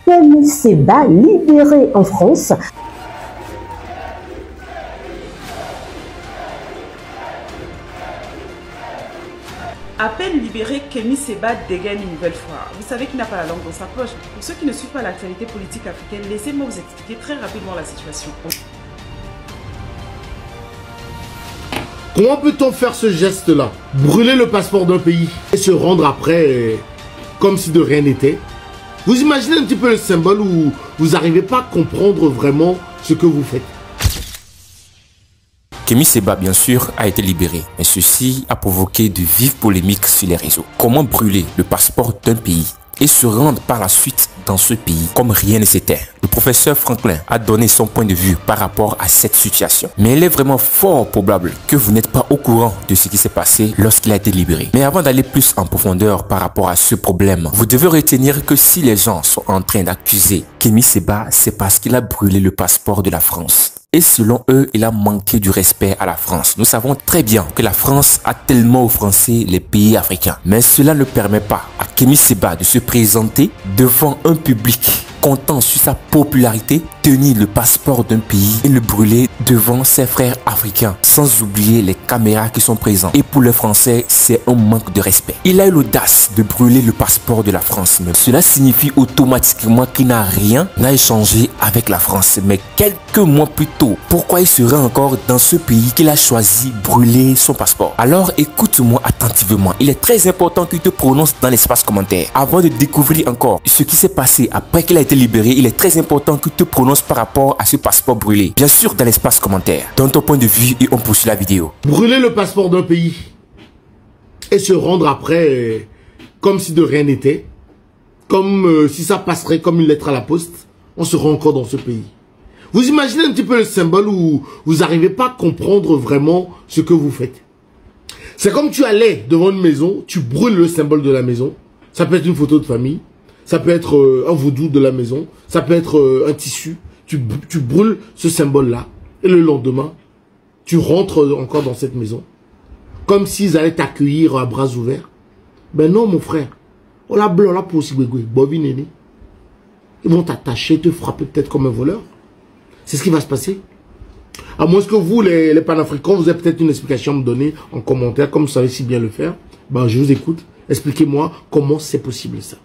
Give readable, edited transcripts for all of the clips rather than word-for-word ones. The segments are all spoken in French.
Kémy Séba libéré en France. À peine libéré, Kémy Séba dégaine une nouvelle fois. Vous savez qu'il n'a pas la langue dans sa poche. Pour ceux qui ne suivent pas l'actualité politique africaine, laissez-moi vous expliquer très rapidement la situation. Comment peut-on faire ce geste-là? Brûler le passeport d'un pays et se rendre après comme si de rien n'était? Vous imaginez un petit peu le symbole où vous n'arrivez pas à comprendre vraiment ce que vous faites? Kémy Séba, bien sûr, a été libéré, mais ceci a provoqué de vives polémiques sur les réseaux. Comment brûler le passeport d'un pays et se rendre par la suite dans ce pays comme rien ne s'était? Le professeur Franklin a donné son point de vue par rapport à cette situation. Mais il est vraiment fort probable que vous n'êtes pas au courant de ce qui s'est passé lorsqu'il a été libéré. Mais avant d'aller plus en profondeur par rapport à ce problème, vous devez retenir que si les gens sont en train d'accuser Kémy Séba, c'est parce qu'il a brûlé le passeport de la France. Et selon eux, il a manqué du respect à la France. Nous savons très bien que la France a tellement offensé les pays africains. Mais cela ne permet pas à Kémy Séba de se présenter devant un public comptant sur sa popularité, tenir le passeport d'un pays et le brûler devant ses frères africains, sans oublier les caméras qui sont présentes. Et pour les Français, c'est un manque de respect. Il a eu l'audace de brûler le passeport de la France. Mais cela signifie automatiquement qu'il n'a rien à échanger avec la France. Mais quelques mois plus tôt, pourquoi il serait encore dans ce pays qu'il a choisi brûler son passeport? Alors écoute-moi attentivement. Il est très important que tu te prononces dans l'espace commentaire. Avant de découvrir encore ce qui s'est passé après qu'il a été libéré, il est très important que tu te prononces par rapport à ce passeport brûlé. Bien sûr dans l'espace commentaire. Donne ton point de vue et on poursuit la vidéo. Brûler le passeport d'un pays et se rendre après comme si de rien n'était, comme si ça passerait comme une lettre à la poste, on se rend encore dans ce pays. Vous imaginez un petit peu le symbole où vous n'arrivez pas à comprendre vraiment ce que vous faites. C'est comme tu allais devant une maison, tu brûles le symbole de la maison. Ça peut être une photo de famille, ça peut être un vaudou de la maison, ça peut être un tissu. Tu brûles ce symbole-là et le lendemain, tu rentres encore dans cette maison. Comme s'ils allaient t'accueillir à bras ouverts. Ben non, mon frère. On l'a blanc, là pour aussi, Bobby. Ils vont t'attacher, te frapper peut-être comme un voleur. C'est ce qui va se passer. À moins que vous, les panafricains, vous avez peut-être une explication à me donner en commentaire, comme vous savez si bien le faire. Ben, je vous écoute. Expliquez-moi comment c'est possible ça.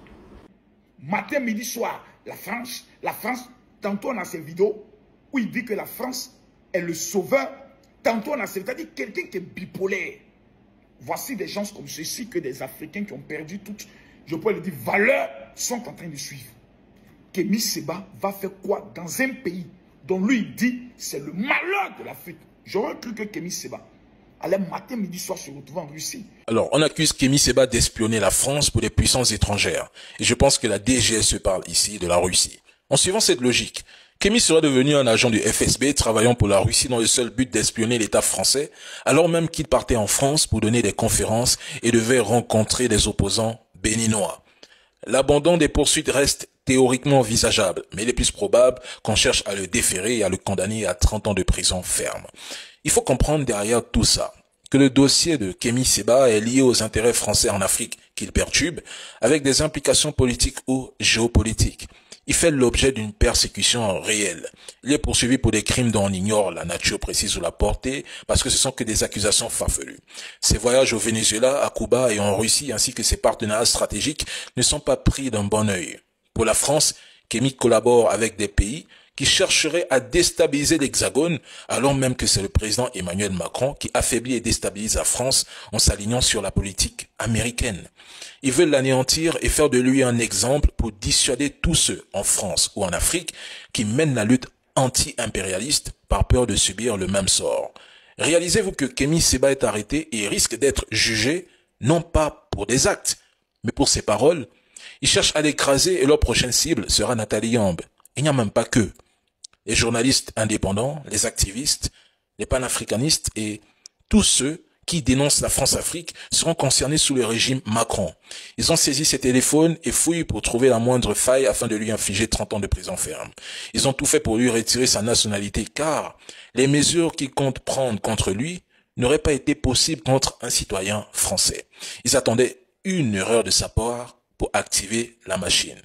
Matin, midi, soir, la France, tantôt on a ces vidéos où il dit que la France est le sauveur. Tantôt on a ces, c'est-à-dire quelqu'un qui est bipolaire. Voici des gens comme ceci que des Africains qui ont perdu toutes, je peux le dire, valeurs, sont en train de suivre. Kémy Séba va faire quoi dans un pays dont lui il dit c'est le malheur de l'Afrique? J'aurais cru que Kémy Séba allait matin, midi, soir se retrouver en Russie. Alors, on accuse Kémy Séba d'espionner la France pour des puissances étrangères. Et je pense que la DGSE parle ici de la Russie. En suivant cette logique, Kémy serait devenu un agent du FSB travaillant pour la Russie dans le seul but d'espionner l'État français, alors même qu'il partait en France pour donner des conférences et devait rencontrer des opposants béninois. L'abandon des poursuites reste théoriquement envisageable, mais il est plus probable qu'on cherche à le déférer et à le condamner à 30 ans de prison ferme. Il faut comprendre derrière tout ça que le dossier de Kémy Séba est lié aux intérêts français en Afrique qu'il perturbe, avec des implications politiques ou géopolitiques. Il fait l'objet d'une persécution réelle. Il est poursuivi pour des crimes dont on ignore la nature précise ou la portée, parce que ce sont que des accusations farfelues. Ses voyages au Venezuela, à Cuba et en Russie, ainsi que ses partenariats stratégiques, ne sont pas pris d'un bon œil. Pour la France, Kémy collabore avec des pays qui chercheraient à déstabiliser l'Hexagone, alors même que c'est le président Emmanuel Macron qui affaiblit et déstabilise la France en s'alignant sur la politique américaine. Ils veulent l'anéantir et faire de lui un exemple pour dissuader tous ceux, en France ou en Afrique, qui mènent la lutte anti-impérialiste par peur de subir le même sort. Réalisez-vous que Kémy Séba est arrêté et risque d'être jugé, non pas pour des actes, mais pour ses paroles. Ils cherchent à l'écraser et leur prochaine cible sera Nathalie Yambe. Il n'y a même pas que. Les journalistes indépendants, les activistes, les panafricanistes et tous ceux qui dénoncent la France-Afrique seront concernés sous le régime Macron. Ils ont saisi ses téléphones et fouillent pour trouver la moindre faille afin de lui infliger 30 ans de prison ferme. Ils ont tout fait pour lui retirer sa nationalité car les mesures qu'ils comptent prendre contre lui n'auraient pas été possibles contre un citoyen français. Ils attendaient une erreur de sa part pour activer la machine.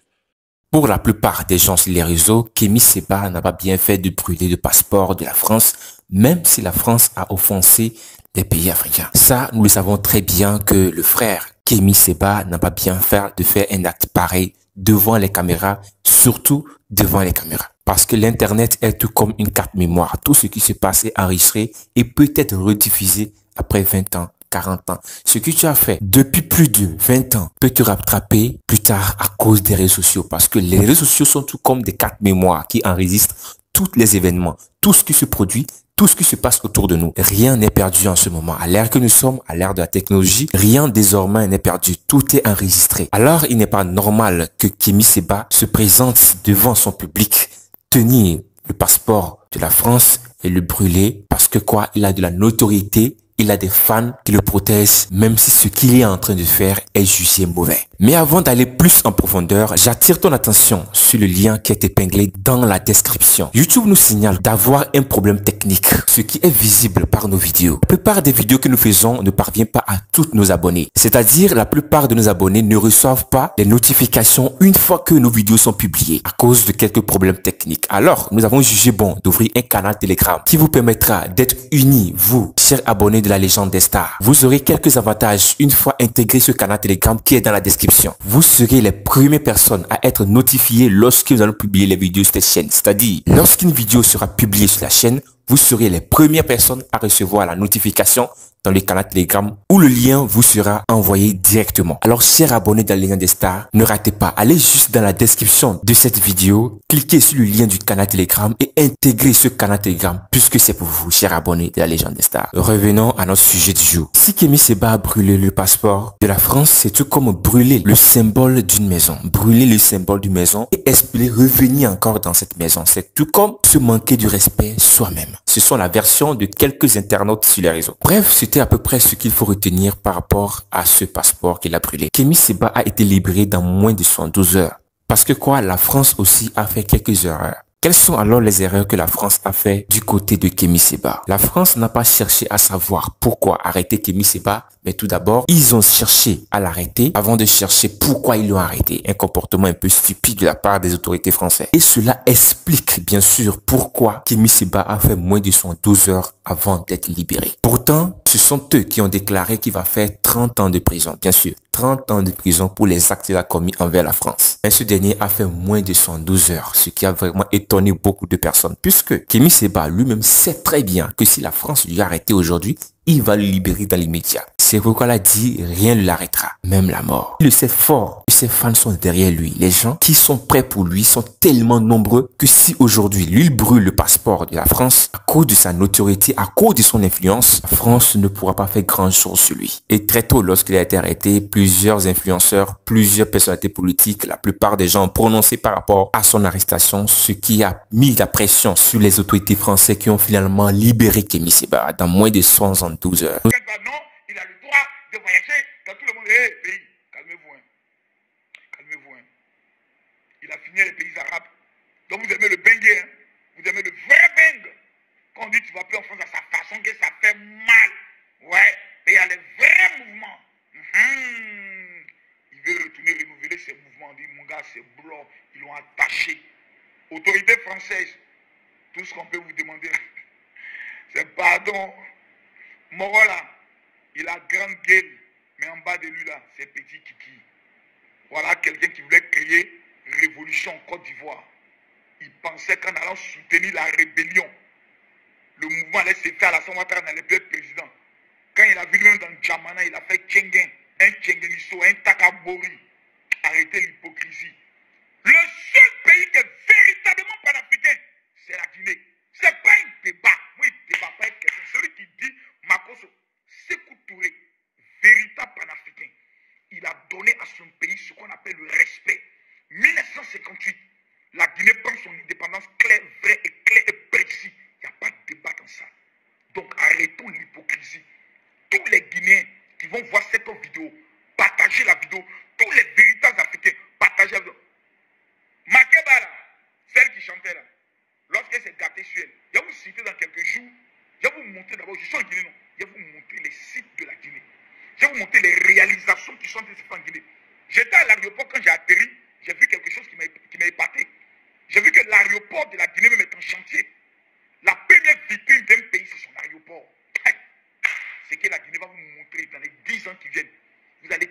Pour la plupart des gens sur les réseaux, Kémy Séba n'a pas bien fait de brûler le passeport de la France, même si la France a offensé des pays africains. Ça, nous le savons très bien que le frère Kémy Séba n'a pas bien fait de faire un acte pareil devant les caméras, surtout devant les caméras. Parce que l'internet est tout comme une carte mémoire. Tout ce qui se passe est enregistré et peut être rediffusé après 20 ans, 40 ans. Ce que tu as fait depuis plus de 20 ans peut te rattraper plus tard à cause des réseaux sociaux. Parce que les réseaux sociaux sont tout comme des cartes mémoire qui enregistrent tous les événements, tout ce qui se produit, tout ce qui se passe autour de nous. Rien n'est perdu en ce moment. À l'ère que nous sommes, à l'ère de la technologie, rien désormais n'est perdu. Tout est enregistré. Alors, il n'est pas normal que Kémy Séba se présente devant son public, tenir le passeport de la France et le brûler parce que quoi, il a de la notoriété. Il a des fans qui le protègent, même si ce qu'il est en train de faire est jugé mauvais. Mais avant d'aller plus en profondeur, j'attire ton attention sur le lien qui est épinglé dans la description. YouTube nous signale d'avoir un problème technique, ce qui est visible par nos vidéos. La plupart des vidéos que nous faisons ne parvient pas à tous nos abonnés. C'est-à-dire, la plupart de nos abonnés ne reçoivent pas les notifications une fois que nos vidéos sont publiées à cause de quelques problèmes techniques. Alors, nous avons jugé bon d'ouvrir un canal Telegram qui vous permettra d'être unis, vous, chers abonnés de la légende des stars. Vous aurez quelques avantages une fois intégré ce canal Telegram qui est dans la description. Vous serez les premières personnes à être notifiées lorsque nous allons publier les vidéos sur cette chaîne. C'est-à-dire, lorsqu'une vidéo sera publiée sur la chaîne, vous serez les premières personnes à recevoir la notification dans le canal Telegram où le lien vous sera envoyé directement. Alors, chers abonnés de la Légende des Stars, ne ratez pas. Allez juste dans la description de cette vidéo, cliquez sur le lien du canal Telegram et intégrez ce canal Telegram puisque c'est pour vous, chers abonnés de la Légende des Stars. Revenons à notre sujet du jour. Si Kémy Séba a brûlé le passeport de la France, c'est tout comme brûler le symbole d'une maison. Brûler le symbole d'une maison et espérer revenir encore dans cette maison. C'est tout comme se manquer du respect soi-même. Ce sont la version de quelques internautes sur les réseaux. Bref, c'était à peu près ce qu'il faut retenir par rapport à ce passeport qu'il a brûlé. Kémy Séba a été libéré dans moins de 72 heures. Parce que quoi, la France aussi a fait quelques erreurs. Quelles sont alors les erreurs que la France a fait du côté de Kémy Séba? La France n'a pas cherché à savoir pourquoi arrêter Kémy Séba, mais tout d'abord, ils ont cherché à l'arrêter avant de chercher pourquoi ils l'ont arrêté. Un comportement un peu stupide de la part des autorités françaises. Et cela explique bien sûr pourquoi Kémy Séba a fait moins de 72 heures avant d'être libéré. Pourtant, ce sont eux qui ont déclaré qu'il va faire 30 ans de prison. Bien sûr, 30 ans de prison pour les actes qu'il a commis envers la France. Mais ce dernier a fait moins de 112 heures, ce qui a vraiment étonné beaucoup de personnes. Puisque Kémy Séba lui-même sait très bien que si la France lui a arrêté aujourd'hui, il va le libérer dans l'immédiat. C'est pourquoi il a dit rien ne l'arrêtera, même la mort. Il le sait fort, ses fans sont derrière lui. Les gens qui sont prêts pour lui sont tellement nombreux que si aujourd'hui lui brûle le passeport de la France, à cause de sa notoriété, à cause de son influence, la France ne pourra pas faire grand chose sur lui. Et très tôt, lorsqu'il a été arrêté, plusieurs influenceurs, plusieurs personnalités politiques, la plupart des gens ont prononcé par rapport à son arrestation, ce qui a mis la pression sur les autorités françaises qui ont finalement libéré Kémy Séba dans moins de 72 heures. Non, il a le droit de voyager dans tout le monde. Hey, pays, calmez-vous. Calmez-vous. Il a fini les pays arabes. Donc vous aimez le bengue, hein? Vous aimez le vrai bengue. Quand on dit tu vas plus en France à sa façon, que ça fait mal. Ouais, mais il y a les vrais mouvements. Il veut retourner renouveler ses mouvements. On dit, mon gars, c'est blanc. Ils l'ont attaché. Autorité française, tout ce qu'on peut vous demander, c'est pardon. Morola, il a grande gueule, mais en bas de lui là, c'est petit kiki. Voilà quelqu'un qui voulait créer révolution en Côte d'Ivoire. Il pensait qu'en allant soutenir la rébellion, le mouvement allait se faire à la Ouattara n'allait plus être président. Quand il a vu lui-même dans Djamana, il a fait Tchengen, un Tchengeniso, un Takabori. Arrêtez l'hypocrisie. Le seul pays qui est véritablement panafricain, c'est la Guinée. C'est pas un débat. Moi, il ne débat pas avec quelqu'un. Celui qui dit Makoso, Sékou Touré, véritable panafricain, il a donné à son pays ce qu'on appelle le respect. 1958, la Guinée prend son indépendance claire, vraie et précis. Il n'y a pas de débat dans ça. Donc arrêtons l'hypocrisie. Tous les Guinéens qui vont voir cette vidéo, partagez la vidéo. Tous les véritables Africains, partagez la vidéo. Makeba là, celle qui chantait là, lorsqu'elle s'est gâtée sur elle, je vais vous citer dans quelques jours, je vais vous montrer d'abord, je suis en Guinée, non, je vais vous montrer les sites de la Guinée. Je vais vous montrer les réalisations qui sont en Guinée. J'étais à l'aéroport quand j'ai atterri, j'ai vu quelque chose qui m'avait J'ai vu que l'aéroport de la Guinée même est en chantier. La première vitrine d'un pays, c'est son aéroport. C'est que la Guinée va vous montrer dans les 10 ans qui viennent. Vous allez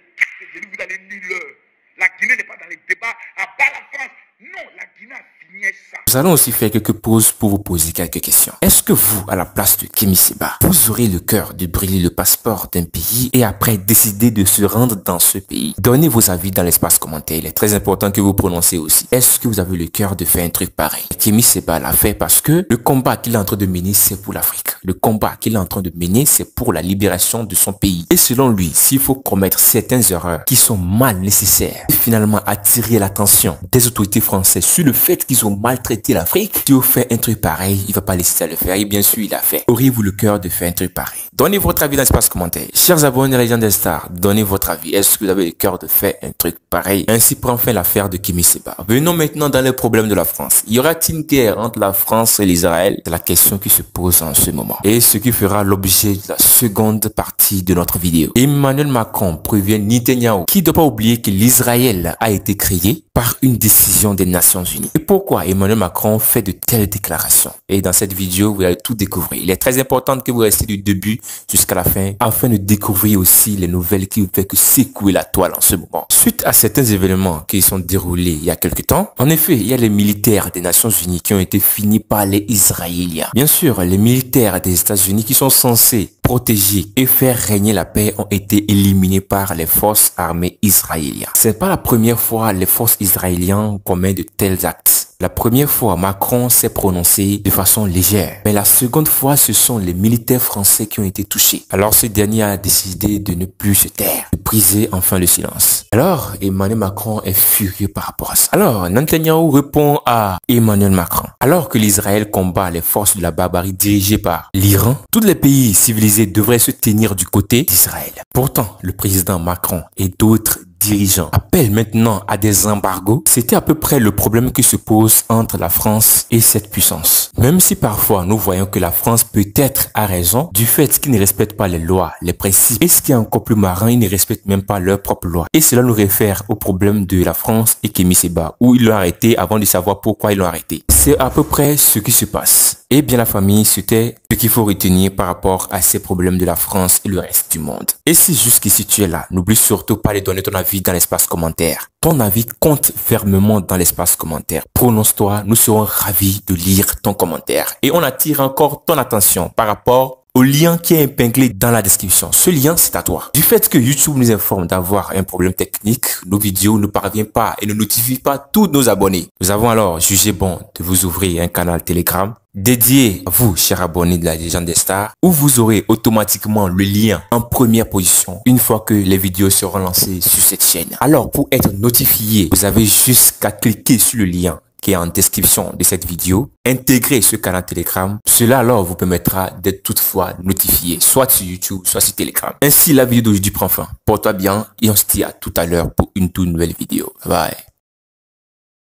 lire l'heure. La Guinée n'est pas dans les débats à bas la France. Non, la Guinée a fini ça. Nous allons aussi faire quelques pauses pour vous poser quelques questions. Est-ce que vous, à la place de Kémy Séba, vous aurez le cœur de brûler le passeport d'un pays et après décider de se rendre dans ce pays? Donnez vos avis dans l'espace commentaire. Il est très important que vous prononcez aussi. Est-ce que vous avez le cœur de faire un truc pareil? Kémy Séba l'a fait parce que le combat qu'il est en train de mener, c'est pour l'Afrique. Le combat qu'il est en train de mener, c'est pour la libération de son pays. Et selon lui, s'il faut commettre certaines erreurs qui sont mal nécessaires et finalement attirer l'attention des autorités françaises sur le fait qu'ils ont maltraité l'Afrique, si vous faites un truc pareil, il va pas laisser à le faire. Et bien sûr, il a fait. Auriez-vous le cœur de faire un truc pareil? Donnez votre avis dans l'espace commentaire. Chers abonnés Légendes des Stars, donnez votre avis. Est-ce que vous avez le cœur de faire un truc pareil? Ainsi prend fin l'affaire de Kémy Séba. Venons maintenant dans les problèmes de la France. Y aura-t-il une guerre entre la France et l'Israël? C'est la question qui se pose en ce moment. Et ce qui fera l'objet de la seconde partie de notre vidéo. Emmanuel Macron prévient Netanyahu qui ne doit pas oublier que l'Israël a été créé par une décision des Nations Unies. Et pourquoi Emmanuel Macron fait de telles déclarations? Et dans cette vidéo, vous allez tout découvrir. Il est très important que vous restiez du début jusqu'à la fin afin de découvrir aussi les nouvelles qui vous fait que secouer la toile en ce moment. Suite à certains événements qui sont déroulés il y a quelques temps, en effet, il y a les militaires des Nations Unies qui ont été finis par les Israéliens. Bien sûr, les militaires des États-Unis qui sont censés protéger et faire régner la paix ont été éliminés par les forces armées israéliennes. C'est pas la première fois les forces israéliennes commettent de tels actes. La première fois, Macron s'est prononcé de façon légère. Mais la seconde fois, ce sont les militaires français qui ont été touchés. Alors ce dernier a décidé de ne plus se taire, de briser enfin le silence. Alors, Emmanuel Macron est furieux par rapport à ça. Alors, Netanyahu répond à Emmanuel Macron. Alors que l'Israël combat les forces de la barbarie dirigées par l'Iran, tous les pays civilisés devraient se tenir du côté d'Israël. Pourtant, le président Macron et d'autres dirigeants appellent maintenant à des embargos. C'était à peu près le problème qui se pose entre la France et cette puissance. Même si parfois nous voyons que la France peut-être a raison du fait qu'ils ne respectent pas les lois, les principes. Et ce qui est encore plus marrant, ils ne respectent même pas leurs propres lois. Et cela nous réfère au problème de la France et Kémy Séba, où ils l'ont arrêté avant de savoir pourquoi ils l'ont arrêté. C'est à peu près ce qui se passe. Et bien la famille, c'était ce qu'il faut retenir par rapport à ces problèmes de la France et le reste du monde. Et si jusqu'ici tu es là, n'oublie surtout pas de donner ton avis dans l'espace commentaire. Ton avis compte fermement dans l'espace commentaire. Prononce-toi, nous serons ravis de lire ton commentaire. Et on attire encore ton attention par rapport au lien qui est épinglé dans la description. Ce lien, c'est à toi. Du fait que YouTube nous informe d'avoir un problème technique, nos vidéos ne parviennent pas et ne notifient pas tous nos abonnés. Nous avons alors jugé bon de vous ouvrir un canal Telegram dédié à vous, chers abonnés de la Légende des Stars, où vous aurez automatiquement le lien en première position une fois que les vidéos seront lancées sur cette chaîne. Alors, pour être notifié, vous avez juste qu'à cliquer sur le lien qui est en description de cette vidéo, intégrer ce canal Telegram. Cela alors vous permettra d'être toutefois notifié, soit sur YouTube, soit sur Telegram. Ainsi, la vidéo d'aujourd'hui prend fin. Porte-toi bien et on se dit à tout à l'heure pour une toute nouvelle vidéo. Bye.